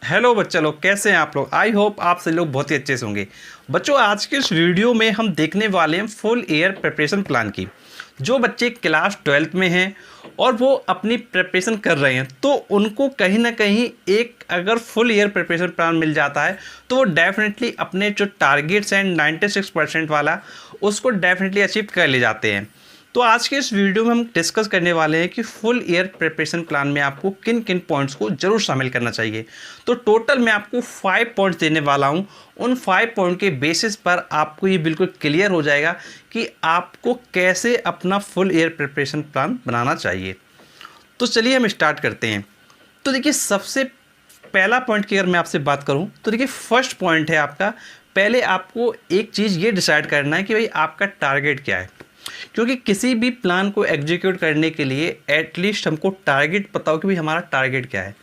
Hello बच्चा लोग, कैसे हैं आप लोग। आई होप आप सभी लोग बहुत ही अच्छे से होंगे। बच्चों, आज के इस वीडियो में हम देखने वाले हैं फुल ईयर प्रिपरेशन प्लान की। जो बच्चे क्लास 12th में हैं और वो अपनी प्रिपरेशन कर रहे हैं, तो उनको कहीं ना कहीं एक अगर फुल ईयर प्रिपरेशन प्लान मिल जाता है तो वो डेफिनेटली अपने जो टारगेट्स हैं 96% वाला, उसको डेफिनेटली अचीव कर ले जाते हैं। तो आज के इस वीडियो में हम डिस्कस करने वाले हैं कि फुल ईयर प्रिपरेशन प्लान में आपको किन किन पॉइंट्स को जरूर शामिल करना चाहिए। तो टोटल मैं आपको 5 पॉइंट्स देने वाला हूं। उन 5 पॉइंट के बेसिस पर आपको ये बिल्कुल क्लियर हो जाएगा कि आपको कैसे अपना फुल ईयर प्रिपरेशन प्लान बनाना चाहिए। तो चलिए हम स्टार्ट करते हैं। तो देखिए, सबसे पहला पॉइंट की अगर मैं आपसे बात करूं तो देखिए, फर्स्ट पॉइंट है आपका, पहले आपको एक चीज़ ये डिसाइड करना है कि भाई आपका टारगेट क्या है। क्योंकि किसी भी प्लान को एग्जीक्यूट करने के लिए एटलीस्ट हमको टारगेट पता हो कि भाई हमारा टारगेट क्या है।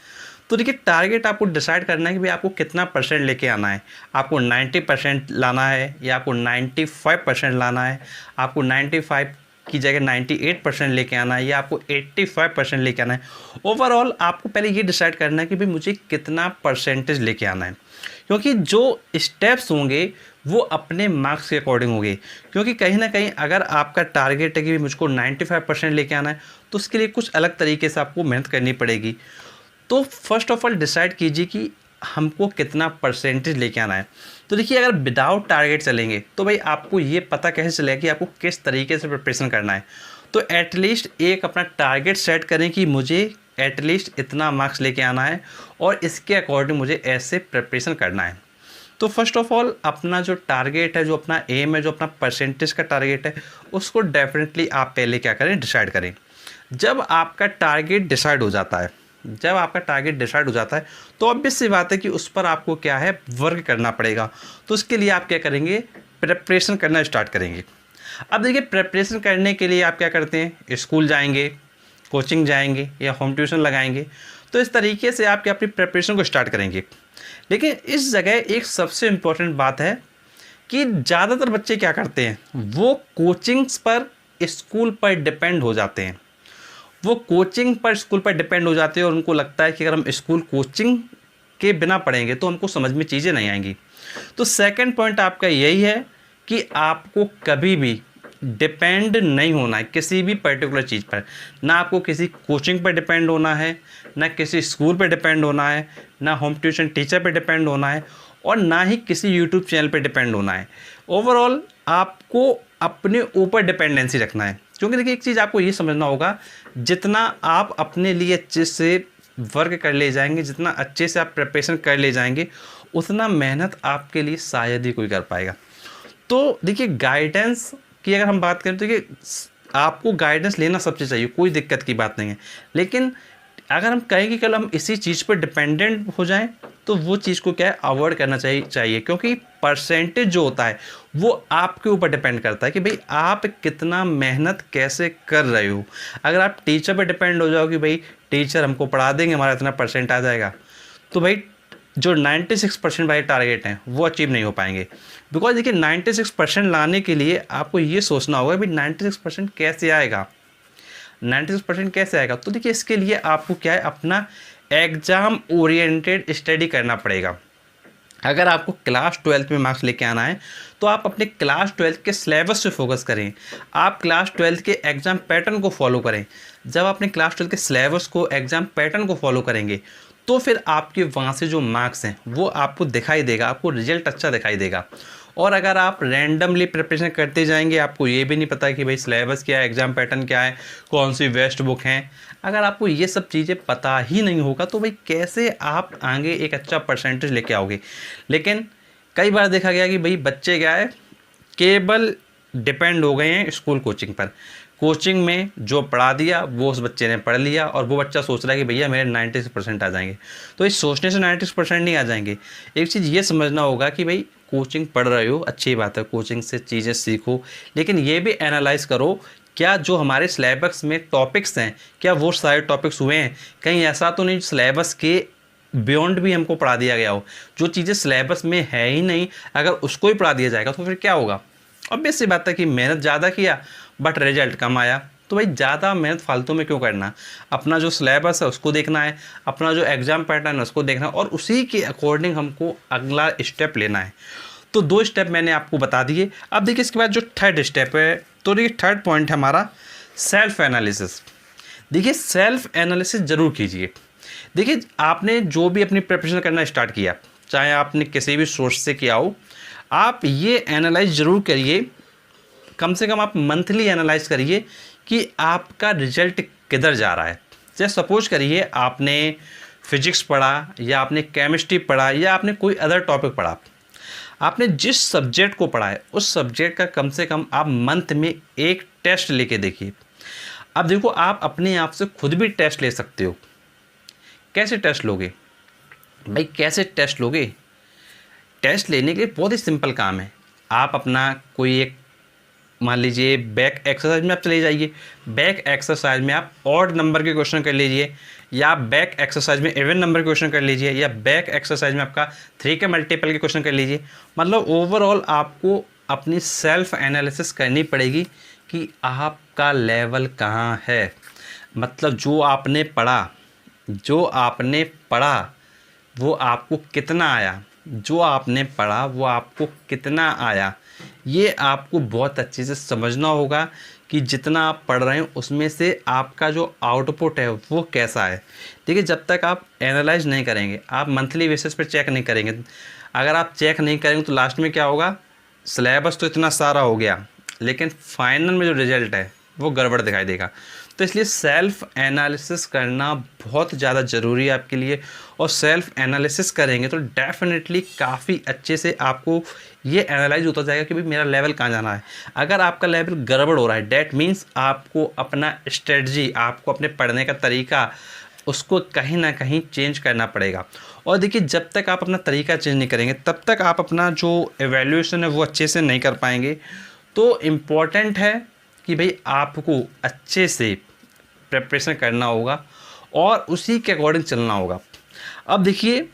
तो देखिए, टारगेट आपको डिसाइड करना है कि भाई आपको कितना परसेंट लेके आना है। आपको 90% लाना है या आपको 95% लाना है, आपको 95 की जगह 98% लेके आना है या आपको 85% लेके आना है। ओवरऑल आपको पहले ये डिसाइड करना है कि भाई मुझे कितना परसेंटेज लेके आना है। क्योंकि जो स्टेप्स होंगे वो अपने मार्क्स के अकॉर्डिंग होंगे। क्योंकि कहीं ना कहीं अगर आपका टारगेट है कि मुझको 95% लेके आना है, तो उसके लिए कुछ अलग तरीके से आपको मेहनत करनी पड़ेगी। तो फर्स्ट ऑफ ऑल डिसाइड कीजिए कि हमको कितना परसेंटेज लेके आना है। तो देखिए, अगर विदाउट टारगेट चलेंगे तो भाई आपको ये पता कैसे चलेगा कि आपको किस तरीके से प्रिपरेशन करना है। तो एटलीस्ट एक अपना टारगेट सेट करें कि मुझे एटलीस्ट इतना मार्क्स लेके आना है और इसके अकॉर्डिंग मुझे ऐसे प्रिपरेशन करना है। तो फर्स्ट ऑफ ऑल अपना जो टारगेट है, जो अपना एम है, जो अपना परसेंटेज का टारगेट है, उसको डेफिनेटली आप पहले क्या करें, डिसाइड करें। जब आपका टारगेट डिसाइड हो जाता है तो ऑब्वियस सी बात है कि उस पर आपको क्या है, वर्क करना पड़ेगा। तो उसके लिए आप क्या करेंगे, प्रिपरेशन करना स्टार्ट करेंगे। अब देखिए, प्रिपरेशन करने के लिए आप क्या करते हैं, स्कूल जाएंगे, कोचिंग जाएंगे या होम ट्यूशन लगाएंगे। तो इस तरीके से आप क्या अपनी प्रिपरेशन को स्टार्ट करेंगे। लेकिन इस जगह एक सबसे इम्पोर्टेंट बात है कि ज़्यादातर बच्चे क्या करते हैं, वो कोचिंग्स पर, स्कूल पर डिपेंड हो जाते हैं। वो कोचिंग पर, स्कूल पर डिपेंड हो जाते हैं और उनको लगता है कि अगर हम स्कूल कोचिंग के बिना पढ़ेंगे तो हमको समझ में चीज़ें नहीं आएंगी। तो सेकंड पॉइंट आपका यही है कि आपको कभी भी डिपेंड नहीं होना है किसी भी पर्टिकुलर चीज़ पर। ना आपको किसी कोचिंग पर डिपेंड होना है, ना किसी स्कूल पर डिपेंड होना है, ना होम ट्यूशन टीचर पर डिपेंड होना है और ना ही किसी यूट्यूब चैनल पर डिपेंड होना है। ओवरऑल आपको अपने ऊपर डिपेंडेंसी रखना है। क्योंकि देखिए, एक चीज़ आपको ये समझना होगा, जितना आप अपने लिए अच्छे से वर्क कर ले जाएंगे, जितना अच्छे से आप प्रिपरेशन कर ले जाएंगे, उतना मेहनत आपके लिए शायद ही कोई कर पाएगा। तो देखिए, गाइडेंस की अगर हम बात करें तो देखिए, आपको गाइडेंस लेना सबसे चाहिए, कोई दिक्कत की बात नहीं है। लेकिन अगर हम कहें कि कल हम इसी चीज़ पर डिपेंडेंट हो जाएं, तो वो चीज़ को क्या है, अवॉइड करना चाहिए। क्योंकि परसेंटेज जो होता है वो आपके ऊपर डिपेंड करता है कि भाई आप कितना मेहनत कैसे कर रहे हो। अगर आप टीचर पर डिपेंड हो जाओ कि भाई टीचर हमको पढ़ा देंगे, हमारा इतना परसेंट आ जाएगा, तो भाई जो 96% वाले टारगेट हैं वो अचीव नहीं हो पाएंगे। बिकॉज देखिए, 96% लाने के लिए आपको ये सोचना होगा भाई 96% कैसे आएगा, 96% कैसे आएगा। तो देखिए, इसके लिए आपको क्या है, अपना एग्ज़ाम ओरिएंटेड स्टडी करना पड़ेगा। अगर आपको क्लास 12th में मार्क्स लेके आना है तो आप अपने क्लास 12th के सिलेबस पे फोकस करें। आप क्लास 12th के एग्ज़ाम पैटर्न को फॉलो करें। जब अपने क्लास 12th के सिलेबस को, एग्ज़ाम पैटर्न को फॉलो करेंगे, तो फिर आपके वहाँ से जो मार्क्स हैं वो आपको दिखाई देगा, आपको रिजल्ट अच्छा दिखाई देगा। और अगर आप रैंडमली प्रिपरेशन करते जाएंगे, आपको ये भी नहीं पता कि भाई सिलेबस क्या है, एग्ज़ाम पैटर्न क्या है, कौन सी बेस्ट बुक हैं, अगर आपको ये सब चीज़ें पता ही नहीं होगा तो भाई कैसे आप आगे एक अच्छा परसेंटेज लेके आओगे। लेकिन कई बार देखा गया कि भाई बच्चे क्या है, केवल डिपेंड हो गए हैं स्कूल कोचिंग पर। कोचिंग में जो पढ़ा दिया वो उस बच्चे ने पढ़ लिया और वो बच्चा सोच रहा है कि भैया मेरे 96% आ जाएंगे। तो इस सोचने से 96% नहीं आ जाएंगे। एक चीज़ ये समझना होगा कि भाई कोचिंग पढ़ रहे हो, अच्छी बात है, कोचिंग से चीज़ें सीखो, लेकिन ये भी एनालाइज करो क्या जो हमारे सिलेबस में टॉपिक्स हैं, क्या वो सारे टॉपिक्स हुए हैं। कहीं ऐसा तो नहीं सिलेबस के बियॉन्ड भी हमको पढ़ा दिया गया हो। जो चीज़ें सिलेबस में है ही नहीं, अगर उसको ही पढ़ा दिया जाएगा तो फिर क्या होगा। ऑब्वियस सी बात है कि मेहनत ज़्यादा किया बट रिजल्ट कम आया, तो भाई ज़्यादा मेहनत फालतू में क्यों करना, अपना जो सिलेबस है उसको देखना है, अपना जो एग्ज़ाम पैटर्न है उसको देखना है और उसी के अकॉर्डिंग हमको अगला स्टेप लेना है। तो 2 स्टेप मैंने आपको बता दिए। अब देखिए इसके बाद जो थर्ड स्टेप है, तो देखिए थर्ड पॉइंट है हमारा सेल्फ एनालिसिस। देखिए सेल्फ एनालिसिस ज़रूर कीजिए। देखिए आपने जो भी अपनी प्रिपरेशन करना स्टार्ट किया, चाहे आपने किसी भी सोर्स से किया हो, आप ये एनालाइज ज़रूर करिए, कम से कम आप मंथली एनालाइज करिए कि आपका रिजल्ट किधर जा रहा है। जैसे सपोज करिए आपने फिजिक्स पढ़ा या आपने केमिस्ट्री पढ़ा या आपने कोई अदर टॉपिक पढ़ा, आपने जिस सब्जेक्ट को पढ़ा है उस सब्जेक्ट का कम से कम आप मंथ में एक टेस्ट लेके देखिए। अब देखो आप अपने आप से खुद भी टेस्ट ले सकते हो। कैसे टेस्ट लोगे भाई, कैसे टेस्ट लोगे? टेस्ट लेने के लिए बहुत ही सिंपल काम है। आप अपना कोई एक, मान लीजिए बैक एक्सरसाइज में आप चले जाइए, बैक एक्सरसाइज में आप ऑड नंबर के क्वेश्चन कर लीजिए, या आप बैक एक्सरसाइज में इवन नंबर के क्वेश्चन कर लीजिए, या बैक एक्सरसाइज में आपका 3 के मल्टीपल के क्वेश्चन कर लीजिए। मतलब ओवरऑल आपको अपनी सेल्फ एनालिसिस करनी पड़ेगी कि आपका लेवल कहाँ है। मतलब जो आपने पढ़ा वो आपको कितना आया, जो आपने पढ़ा वो आपको कितना आया, ये आपको बहुत अच्छे से समझना होगा कि जितना आप पढ़ रहे हैं उसमें से आपका जो आउटपुट है वो कैसा है। देखिए जब तक आप एनालाइज नहीं करेंगे, आप मंथली बेसिस पे चेक नहीं करेंगे, अगर आप चेक नहीं करेंगे तो लास्ट में क्या होगा, सिलेबस तो इतना सारा हो गया लेकिन फाइनल में जो रिजल्ट है वो गड़बड़ दिखाई देगा। तो इसलिए सेल्फ एनालिसिस करना बहुत ज़्यादा ज़रूरी है आपके लिए, और सेल्फ एनालिसिस करेंगे तो डेफिनेटली काफ़ी अच्छे से आपको ये एनालाइज होता जाएगा कि भाई मेरा लेवल कहाँ जाना है। अगर आपका लेवल गड़बड़ हो रहा है, डैट मीन्स आपको अपना स्ट्रेटजी, आपको अपने पढ़ने का तरीका, उसको कहीं ना कहीं चेंज करना पड़ेगा। और देखिए जब तक आप अपना तरीका चेंज नहीं करेंगे तब तक आप अपना जो एवेल्यूएशन है वो अच्छे से नहीं कर पाएंगे। तो इम्पॉर्टेंट है कि भाई आपको अच्छे से प्रिपरेशन करना होगा और उसी के अकॉर्डिंग चलना होगा। अब देखिए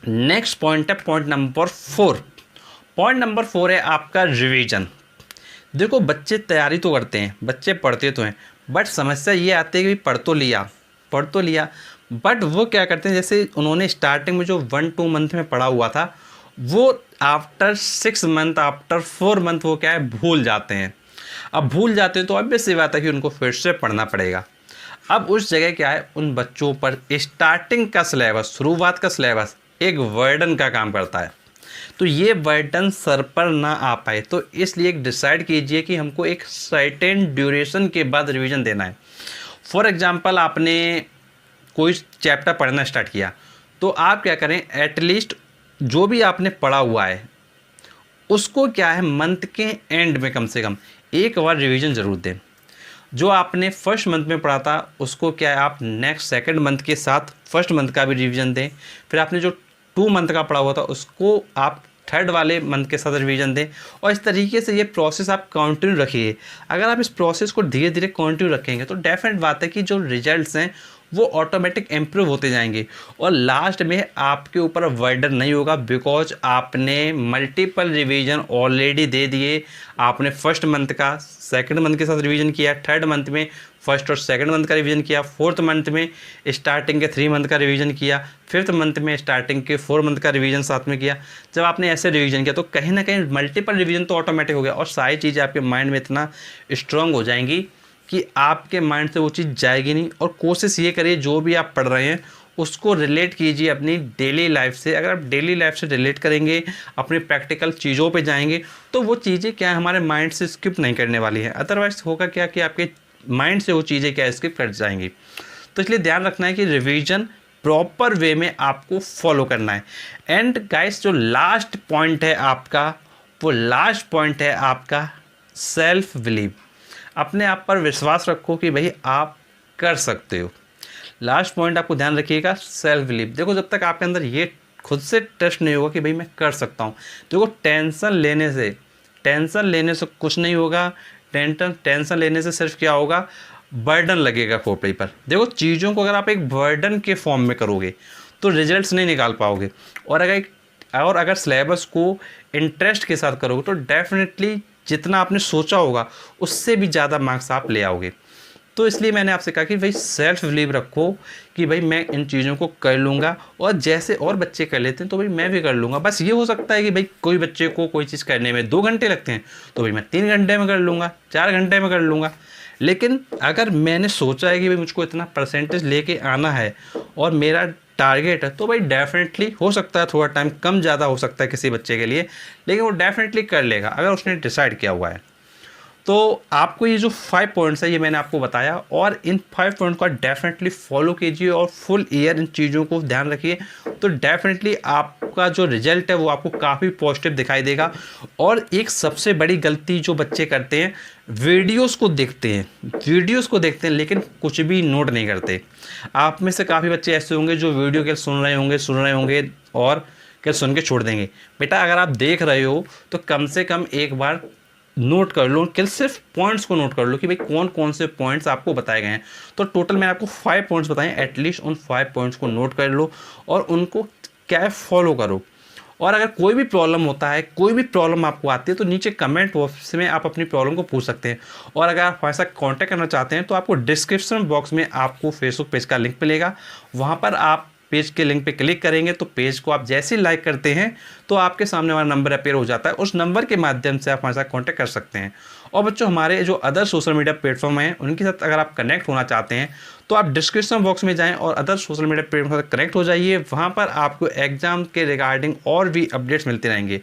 नेक्स्ट पॉइंट है पॉइंट नंबर 4। पॉइंट नंबर 4 है आपका रिवीजन। देखो बच्चे तैयारी तो करते हैं, बच्चे पढ़ते तो हैं, बट समस्या ये आती है कि पढ़ तो लिया बट वो क्या करते हैं, जैसे उन्होंने स्टार्टिंग में जो 1-2 मंथ में पढ़ा हुआ था वो आफ्टर 6 मंथ, आफ्टर 4 मंथ वो क्या है भूल जाते हैं। अब भूल जाते हैं तो ऑब्वियस सी बात है कि उनको फिर से पढ़ना पड़ेगा। अब उस जगह क्या है, उन बच्चों पर स्टार्टिंग का सिलेबस, शुरुआत का सिलेबस एक वर्डन का काम करता है। तो ये वर्डन सर पर ना आ पाए तो इसलिए एक डिसाइड कीजिए कि हमको एक सर्टेन ड्यूरेशन के बाद रिवीजन देना है। फॉर एग्जांपल आपने कोई चैप्टर पढ़ना स्टार्ट किया तो आप क्या करें, एटलीस्ट जो भी आपने पढ़ा हुआ है उसको क्या है मंथ के एंड में कम से कम एक बार रिवीजन ज़रूर दें। जो आपने फर्स्ट मंथ में पढ़ा था उसको क्या है आप नेक्स्ट सेकंड मंथ के साथ फर्स्ट मंथ का भी रिवीजन दें। फिर आपने जो 2 मंथ का पढ़ा हुआ था उसको आप थर्ड वाले मंथ के साथ रिवीजन दें। और इस तरीके से ये प्रोसेस आप कंटिन्यू रखिए। अगर आप इस प्रोसेस को धीरे धीरे कंटिन्यू रखेंगे तो डेफिनेट बात है कि जो रिजल्ट्स हैं वो ऑटोमेटिक इम्प्रूव होते जाएंगे और लास्ट में आपके ऊपर वर्डन नहीं होगा, बिकॉज आपने मल्टीपल रिवीजन ऑलरेडी दे दिए। आपने फर्स्ट मंथ का सेकंड मंथ के साथ रिवीजन किया, थर्ड मंथ में फर्स्ट और सेकंड मंथ का रिवीजन किया, फोर्थ मंथ में स्टार्टिंग के 3 मंथ का रिवीजन किया, फिफ्थ मंथ में स्टार्टिंग के 4 मंथ का रिवीजन साथ में किया। जब आपने ऐसे रिवीजन किया तो कहीं ना कहीं मल्टीपल रिवीजन तो ऑटोमेटिक हो गया और सारी चीज़ें आपके माइंड में इतना स्ट्रांग हो जाएंगी कि आपके माइंड से वो चीज़ जाएगी नहीं। और कोशिश ये करिए जो भी आप पढ़ रहे हैं उसको रिलेट कीजिए अपनी डेली लाइफ से। अगर आप डेली लाइफ से रिलेट करेंगे, अपने प्रैक्टिकल चीज़ों पे जाएंगे तो वो चीज़ें क्या है हमारे माइंड से स्किप नहीं करने वाली है। अदरवाइज होगा क्या कि आपके माइंड से वो चीज़ें क्या स्किप कर जाएंगी। तो इसलिए ध्यान रखना है कि रिवीजन प्रॉपर वे में आपको फॉलो करना है। एंड गाइस जो लास्ट पॉइंट है आपका, वो लास्ट पॉइंट है आपका सेल्फ बिलीव। अपने आप पर विश्वास रखो कि भाई आप कर सकते हो। लास्ट पॉइंट आपको ध्यान रखिएगा, सेल्फ बिलीव। देखो जब तक आपके अंदर ये खुद से ट्रस्ट नहीं होगा कि भाई मैं कर सकता हूँ, देखो टेंशन लेने से कुछ नहीं होगा। टेंशन लेने से सिर्फ क्या होगा, बर्डन लगेगा खोपड़ी पर। देखो चीज़ों को अगर आप एक बर्डन के फॉर्म में करोगे तो रिजल्ट्स नहीं निकाल पाओगे। और अगर सिलेबस को इंटरेस्ट के साथ करोगे तो डेफिनेटली जितना आपने सोचा होगा उससे भी ज़्यादा मार्क्स आप ले आओगे। तो इसलिए मैंने आपसे कहा कि भाई सेल्फ बिलीव रखो कि भाई मैं इन चीज़ों को कर लूँगा, और जैसे और बच्चे कर लेते हैं तो भाई मैं भी कर लूँगा। बस ये हो सकता है कि भाई कोई बच्चे को कोई चीज़ करने में 2 घंटे लगते हैं तो भाई मैं 3 घंटे में कर लूँगा, 4 घंटे में कर लूँगा। लेकिन अगर मैंने सोचा है कि भाई मुझको इतना परसेंटेज लेके आना है और मेरा टारगेट है, तो भाई डेफिनेटली हो सकता है थोड़ा टाइम कम ज़्यादा हो सकता है किसी बच्चे के लिए, लेकिन वो डेफिनेटली कर लेगा अगर उसने डिसाइड किया हुआ है। तो आपको ये जो 5 पॉइंट्स है ये मैंने आपको बताया, और इन 5 पॉइंट को डेफिनेटली फॉलो कीजिए और फुल ईयर इन चीज़ों को ध्यान रखिए, तो डेफिनेटली आपका जो रिजल्ट है वो आपको काफ़ी पॉजिटिव दिखाई देगा। और एक सबसे बड़ी गलती जो बच्चे करते हैं, वीडियोस को देखते हैं लेकिन कुछ भी नोट नहीं करते। आप में से काफ़ी बच्चे ऐसे होंगे जो वीडियो के सुन रहे होंगे और क्या सुन के छोड़ देंगे। बेटा अगर आप देख रहे हो तो कम से कम एक बार नोट कर लो, कि सिर्फ पॉइंट्स को नोट कर लो कि भाई कौन कौन से पॉइंट्स आपको बताए गए हैं। तो टोटल मैंने आपको 5 पॉइंट्स बताए हैं, एटलीस्ट उन 5 पॉइंट्स को नोट कर लो और उनको क्या फॉलो करो। और अगर कोई भी प्रॉब्लम होता है, कोई भी प्रॉब्लम आपको आती है, तो नीचे कमेंट बॉक्स में आप अपनी प्रॉब्लम को पूछ सकते हैं। और अगर आप हमारे साथ कॉन्टैक्ट करना चाहते हैं तो आपको डिस्क्रिप्शन बॉक्स में आपको फेसबुक पेज का लिंक मिलेगा, वहाँ पर आप पेज के लिंक पे क्लिक करेंगे तो पेज को आप जैसे ही लाइक करते हैं तो आपके सामने हमारा नंबर अपीयर हो जाता है, उस नंबर के माध्यम से आप हमारे साथ कांटेक्ट कर सकते हैं। और बच्चों हमारे जो अदर सोशल मीडिया प्लेटफॉर्म हैं उनके साथ अगर आप कनेक्ट होना चाहते हैं तो आप डिस्क्रिप्शन बॉक्स में जाएं और अदर सोशल मीडिया प्लेटफॉर्म से कनेक्ट हो जाइए, वहाँ पर आपको एग्जाम के रिगार्डिंग और भी अपडेट्स मिलते रहेंगे।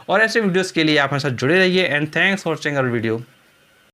और ऐसे वीडियोज़ के लिए आप हमारे साथ जुड़े रहिए, and thanks for watching our video.